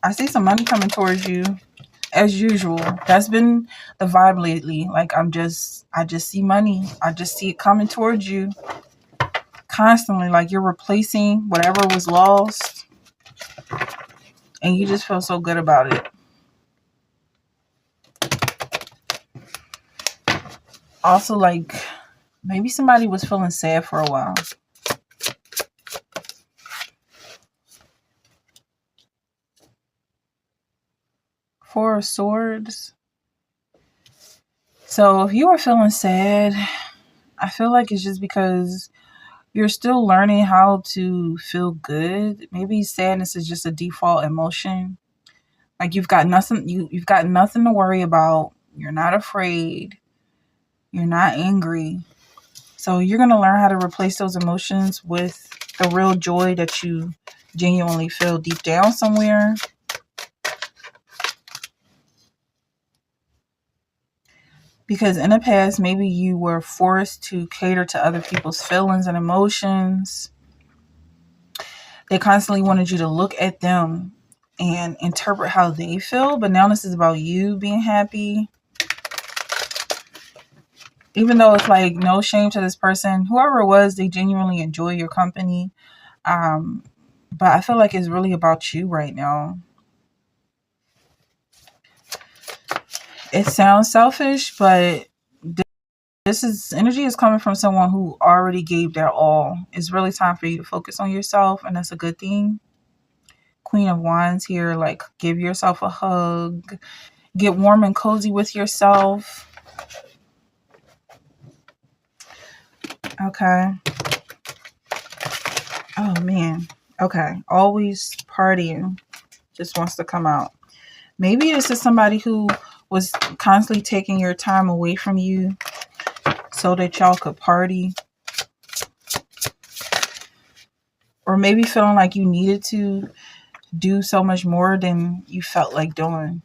I see some money coming towards you as usual. That's been the vibe lately. Like I just see money. I just see it coming towards you constantly. Like you're replacing whatever was lost, and you just feel so good about it. Also, like maybe somebody was feeling sad for a while. Four of Swords. So if you are feeling sad, I feel like it's just because you're still learning how to feel good. Maybe sadness is just a default emotion. Like you've got nothing you've got nothing to worry about. You're not afraid. You're not angry. So you're going to learn how to replace those emotions with the real joy that you genuinely feel deep down somewhere. Because in the past, maybe you were forced to cater to other people's feelings and emotions. They constantly wanted you to look at them and interpret how they feel. But now this is about you being happy. Even though it's like no shame to this person, whoever it was, they genuinely enjoy your company. Um, but I feel like it's really about you right now. It sounds selfish, but energy is coming from someone who already gave their all. It's really time for you to focus on yourself, and that's a good thing. Queen of Wands here, like give yourself a hug, get warm and cozy with yourself. Okay. Oh man. Okay. Always partying just wants to come out. Maybe this is somebody who was constantly taking your time away from you so that y'all could party. Or maybe feeling like you needed to do so much more than you felt like doing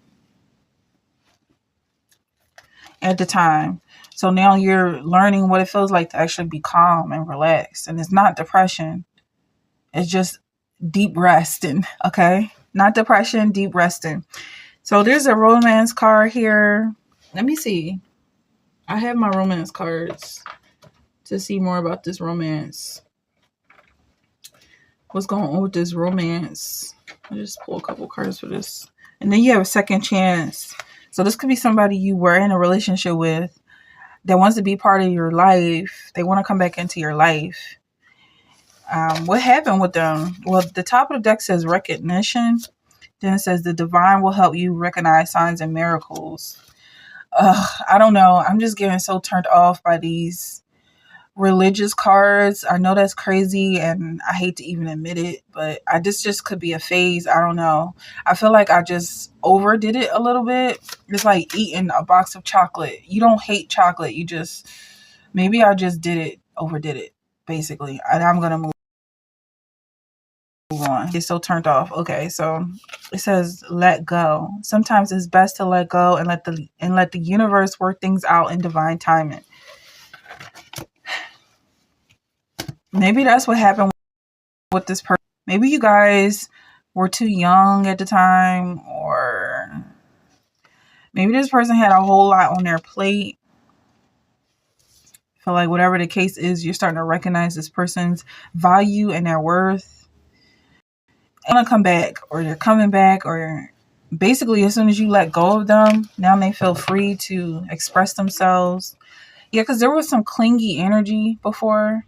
at the time. So now you're learning what it feels like to actually be calm and relaxed. And it's not depression. It's just deep resting. Okay. Not depression, deep resting. So there's a romance card here. Let me see. I have my romance cards to see more about this romance. What's going on with this romance? I'll just pull a couple cards for this. And then you have a second chance. So this could be somebody you were in a relationship with that wants to be part of your life. They want to come back into your life. What happened with them? Well, the top of the deck says recognition. Then it says the divine will help you recognize signs and miracles. I don't know. I'm just getting so turned off by these religious cards. I know that's crazy and I hate to even admit it, but this just could be a phase. I don't know. I feel like I just overdid it a little bit. It's like eating a box of chocolate. You don't hate chocolate. You just, maybe I just overdid it, basically. And I'm going to move on. Get so turned off. Okay, so it says let go. Sometimes it's best to let go and let the universe work things out in divine timing. Maybe that's what happened with this person. Maybe you guys were too young at the time, or maybe this person had a whole lot on their plate. I feel like whatever the case is, you're starting to recognize this person's value and their worth. They want to come back, or they're coming back, or basically as soon as you let go of them, now they feel free to express themselves. Yeah, because there was some clingy energy before.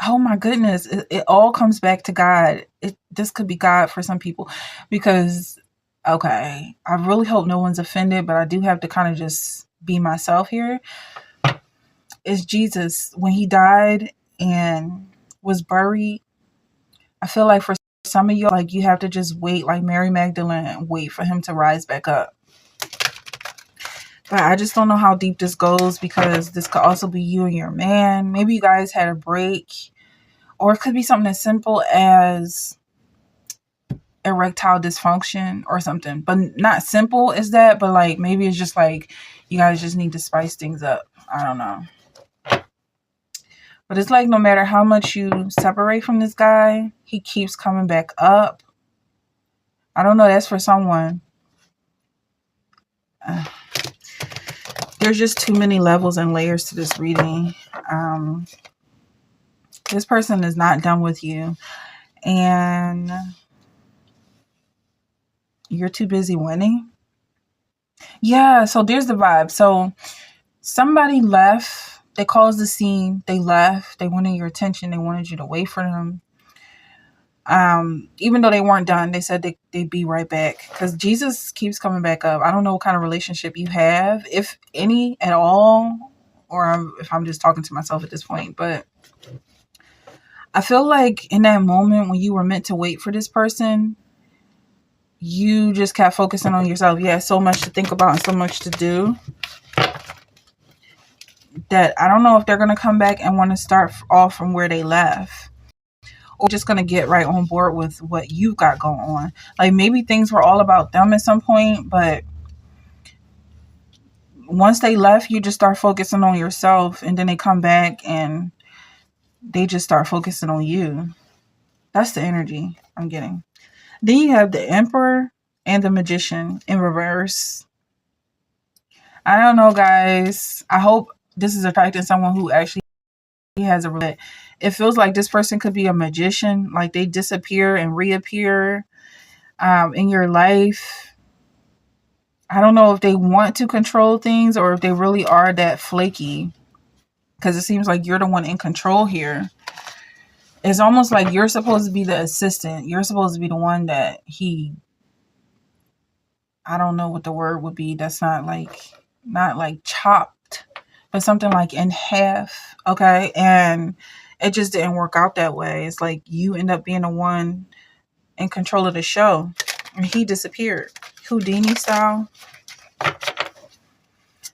Oh my goodness, it all comes back to God. This could be God for some people, because okay, I really hope no one's offended, but I do have to kind of just be myself here. It's Jesus. When he died and was buried, I feel like for some of you, like you have to just wait, like Mary Magdalene, and wait for him to rise back up. But I just don't know how deep this goes, because this could also be you and your man. Maybe you guys had a break. Or it could be something as simple as erectile dysfunction or something. But not simple as that, but like maybe it's just like you guys just need to spice things up. I don't know. But it's like no matter how much you separate from this guy, he keeps coming back up. I don't know. That's for someone. There's just too many levels and layers to this reading. This person is not done with you, and you're too busy winning. Yeah, so there's the vibe. So somebody left. They caused the scene. They left. They wanted your attention. They wanted you to wait for them. Even though they weren't done, they said they'd be right back, because Jesus keeps coming back up. I don't know what kind of relationship you have, if any at all, or if I'm just talking to myself at this point. But I feel like in that moment when you were meant to wait for this person, you just kept focusing on yourself. You had so much to think about and so much to do that I don't know if they're going to come back and want to start off from where they left, or just going to get right on board with what you've got going on. Like, maybe things were all about them at some point, but once they left, you just start focusing on yourself, and then they come back and they just start focusing on you. That's the energy I'm getting. Then you have the Emperor and the Magician in reverse. I don't know, guys. I hope this is attracting someone who actually has a... It feels like this person could be a magician. Like, they disappear and reappear in your life. I don't know if they want to control things or if they really are that flaky, because it seems like you're the one in control here. It's almost like you're supposed to be the assistant. You're supposed to be the one that I don't know what the word would be. That's not like chopped, but something like in half. Okay. And it just didn't work out that way. It's like you end up being the one in control of the show, and he disappeared, Houdini style.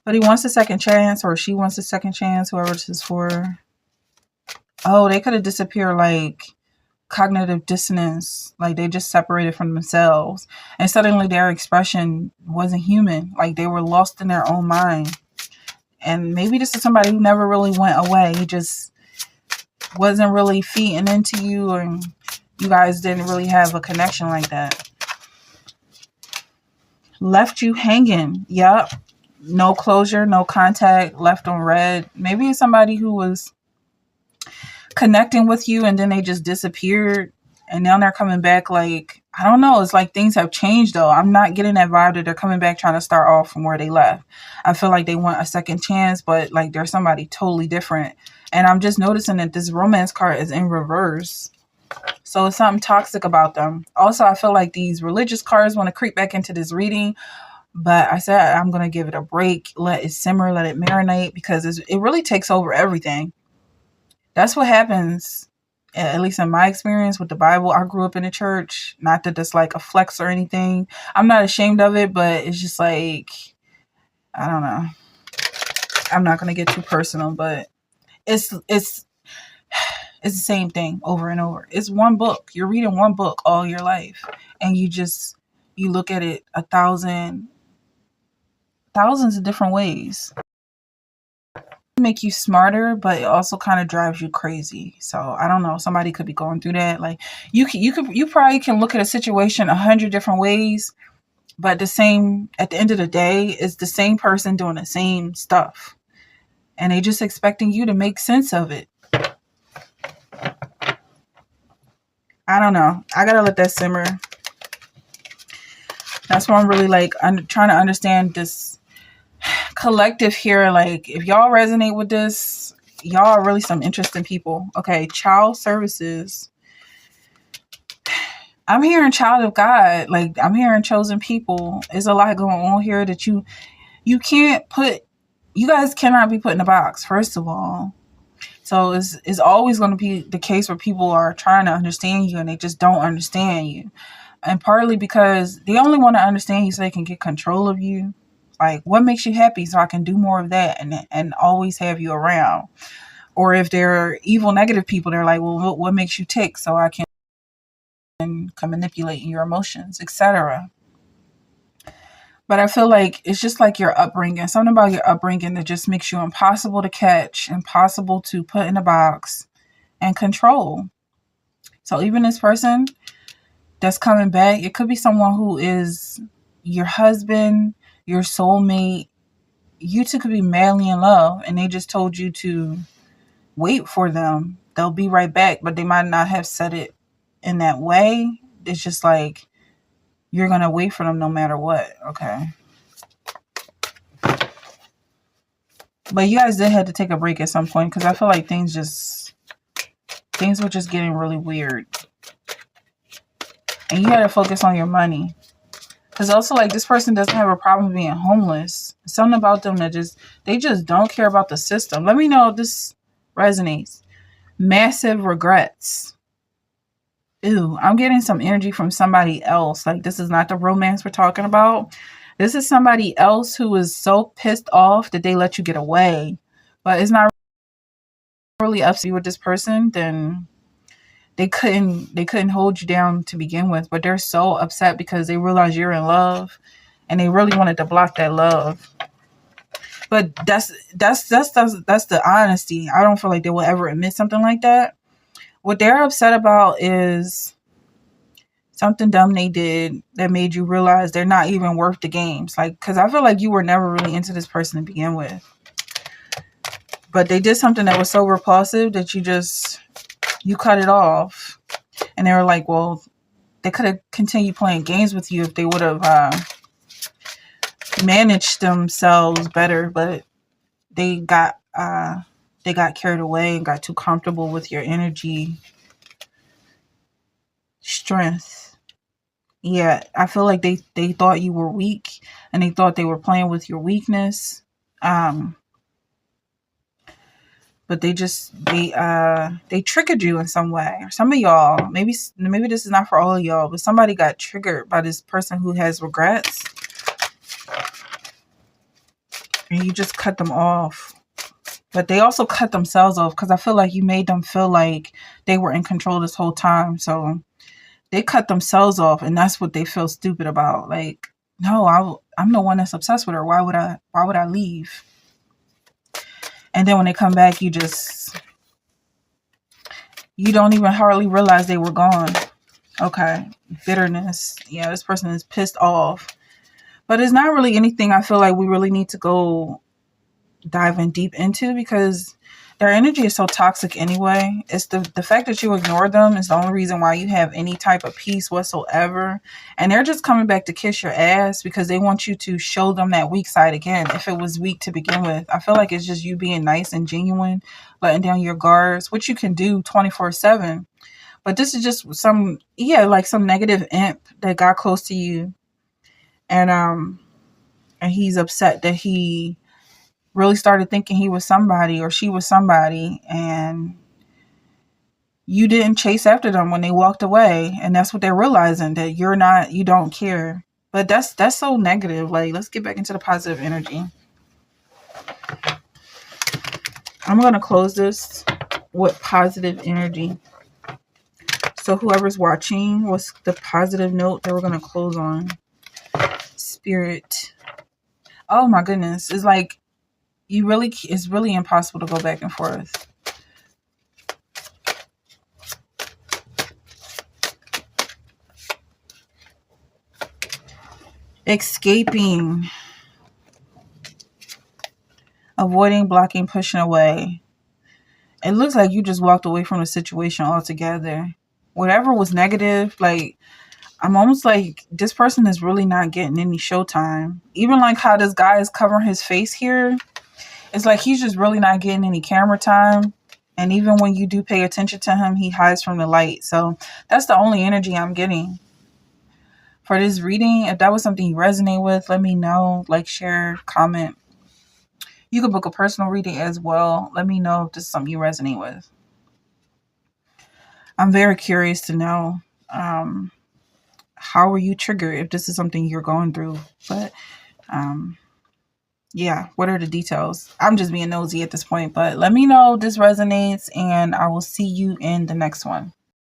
But he wants a second chance, or she wants a second chance, whoever this is for. Oh, they could have disappeared like cognitive dissonance. Like, they just separated from themselves, and suddenly their expression wasn't human. Like, they were lost in their own mind. And maybe this is somebody who never really went away. He just wasn't really feeding into you, and you guys didn't really have a connection like that. Left you hanging. Yep. No closure, no contact, left on red. Maybe it's somebody who was connecting with you and then they just disappeared, and now they're coming back. Like, I don't know. It's like things have changed, though. I'm not getting that vibe that they're coming back trying to start off from where they left. I feel like they want a second chance, but like they're somebody totally different. And I'm just noticing that this romance card is in reverse. So it's something toxic about them. Also, I feel like these religious cards want to creep back into this reading, but I said I'm going to give it a break, let it simmer, let it marinate, because it really takes over everything. That's what happens, at least in my experience with the Bible. I grew up in a church. Not that that's like a flex or anything. I'm not ashamed of it, but it's just like, I don't know. I'm not going to get too personal, but it's the same thing over and over. It's one book. You're reading one book all your life, and you look at it thousands of different ways. Make you smarter, but it also kind of drives you crazy. So I don't know. Somebody could be going through that. Like, you probably can look at a situation 100 different ways, but at the end of the day, it's the same person doing the same stuff, and they just expecting you to make sense of it. I don't know. I gotta let that simmer. That's why I'm really like trying to understand this collective here. Like, if y'all resonate with this, y'all are really some interesting people. Okay, child services. I'm hearing child of God. Like, I'm hearing chosen people. There's a lot going on here that you guys cannot be put in a box, first of all. So it's always going to be the case where people are trying to understand you and they just don't understand you. And partly because they only want to understand you so they can get control of you. Like, what makes you happy so I can do more of that and always have you around? Or if they're evil, negative people, they're like, well, what makes you tick so I can manipulate your emotions, etc. But I feel like it's just like your upbringing. Something about your upbringing that just makes you impossible to catch, impossible to put in a box and control. So even this person, that's coming back. It could be someone who is your husband, your soulmate. You two could be madly in love, and they just told you to wait for them. They'll be right back, but they might not have said it in that way. It's just like you're going to wait for them no matter what. Okay. But you guys did have to take a break at some point because I feel like things were just getting really weird. And you had to focus on your money. Because also, like, this person doesn't have a problem being homeless. Something about them that they just don't care about the system. Let me know if this resonates. Massive regrets. Ew, I'm getting some energy from somebody else. Like, this is not the romance we're talking about. This is somebody else who is so pissed off that they let you get away. But it's not really up to you with this person, then they couldn't hold you down to begin with. But they're so upset because they realize you're in love and they really wanted to block that love. But that's the honesty. I don't feel like they will ever admit something like that. What they're upset about is something dumb they did that made you realize they're not even worth the games. Like, because I feel like you were never really into this person to begin with. But they did something that was so repulsive that you cut it off. And they were like, well, they could have continued playing games with you if they would have managed themselves better. But they got carried away and got too comfortable with your energy, strength. Yeah, I feel like they thought you were weak and they thought they were playing with your weakness. But they triggered you in some way. Or some of y'all, maybe this is not for all of y'all, but somebody got triggered by this person who has regrets. And you just cut them off. But they also cut themselves off because I feel like you made them feel like they were in control this whole time. So they cut themselves off, and that's what they feel stupid about. Like, no, I'm the one that's obsessed with her. Why would I leave? And then when they come back, you don't even hardly realize they were gone. Okay. Bitterness. Yeah, this person is pissed off. But it's not really anything I feel like we really need to go diving deep into because their energy is so toxic anyway. It's the fact that you ignore them is the only reason why you have any type of peace whatsoever. And they're just coming back to kiss your ass because they want you to show them that weak side again. If it was weak to begin with, I feel like it's just you being nice and genuine, letting down your guards, which you can do 24/7. But this is just some negative imp that got close to you. And he's upset that he really started thinking he was somebody or she was somebody, and you didn't chase after them when they walked away, and that's what they're realizing, that you don't care. But that's so negative. Like, let's get back into the positive energy. I'm going to close this with positive energy. So whoever's watching, what's the positive note that we're going to close on? Spirit. Oh my goodness. It's like it's really impossible to go back and forth. Escaping. Avoiding, blocking, pushing away. It looks like you just walked away from the situation altogether. Whatever was negative, like, I'm almost like this person is really not getting any showtime. Even like how this guy is covering his face here. It's like he's just really not getting any camera time. And even when you do pay attention to him, he hides from the light. So that's the only energy I'm getting for this reading. If that was something you resonate with, let me know. Like, share, comment. You can book a personal reading as well. Let me know if this is something you resonate with. I'm very curious to know how were you triggered if this is something you're going through. But yeah, what are the details? I'm just being nosy at this point, but let me know if this resonates, and I will see you in the next one.